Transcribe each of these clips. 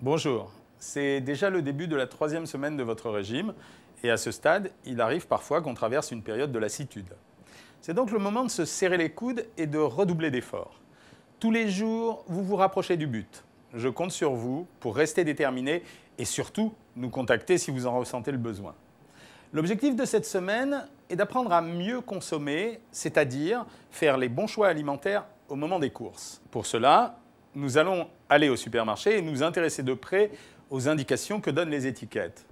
Bonjour, c'est déjà le début de la 3e semaine de votre régime et à ce stade, il arrive parfois qu'on traverse une période de lassitude. C'est donc le moment de se serrer les coudes et de redoubler d'efforts. Tous les jours, vous vous rapprochez du but. Je compte sur vous pour rester déterminé et surtout nous contacter si vous en ressentez le besoin. L'objectif de cette semaine est d'apprendre à mieux consommer, c'est-à-dire faire les bons choix alimentaires au moment des courses. Pour cela, nous allons aller au supermarché et nous intéresser de près aux indications que donnent les étiquettes.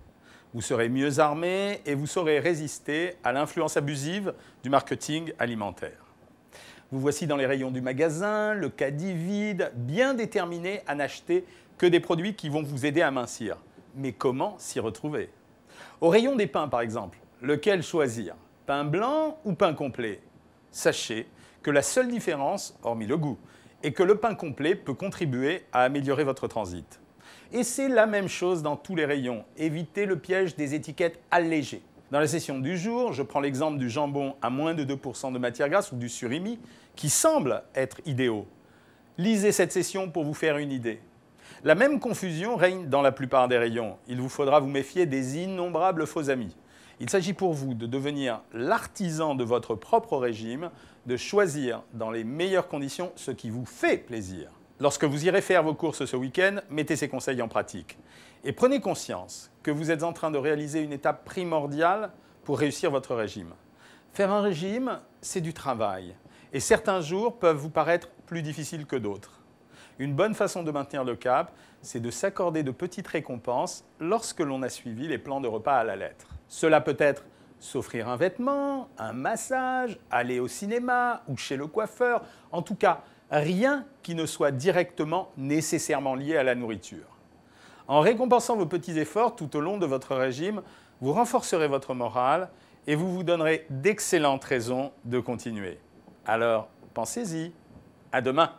Vous serez mieux armé et vous saurez résister à l'influence abusive du marketing alimentaire. Vous voici dans les rayons du magasin, le caddie vide, bien déterminé à n'acheter que des produits qui vont vous aider à mincir. Mais comment s'y retrouver? Au rayon des pains, par exemple, lequel choisir? Pain blanc ou pain complet? Sachez que la seule différence, hormis le goût, est que le pain complet peut contribuer à améliorer votre transit. Et c'est la même chose dans tous les rayons. Évitez le piège des étiquettes allégées. Dans la session du jour, je prends l'exemple du jambon à moins de 2% de matière grasse ou du surimi, qui semblent être idéaux. Lisez cette session pour vous faire une idée. La même confusion règne dans la plupart des rayons. Il vous faudra vous méfier des innombrables faux amis. Il s'agit pour vous de devenir l'artisan de votre propre régime, de choisir dans les meilleures conditions ce qui vous fait plaisir. Lorsque vous irez faire vos courses ce week-end, mettez ces conseils en pratique. Et prenez conscience que vous êtes en train de réaliser une étape primordiale pour réussir votre régime. Faire un régime, c'est du travail. Et certains jours peuvent vous paraître plus difficiles que d'autres. Une bonne façon de maintenir le cap, c'est de s'accorder de petites récompenses lorsque l'on a suivi les plans de repas à la lettre. Cela peut être s'offrir un vêtement, un massage, aller au cinéma ou chez le coiffeur. En tout cas, rien qui ne soit directement nécessairement lié à la nourriture. En récompensant vos petits efforts tout au long de votre régime, vous renforcerez votre morale et vous vous donnerez d'excellentes raisons de continuer. Alors, pensez-y. À demain.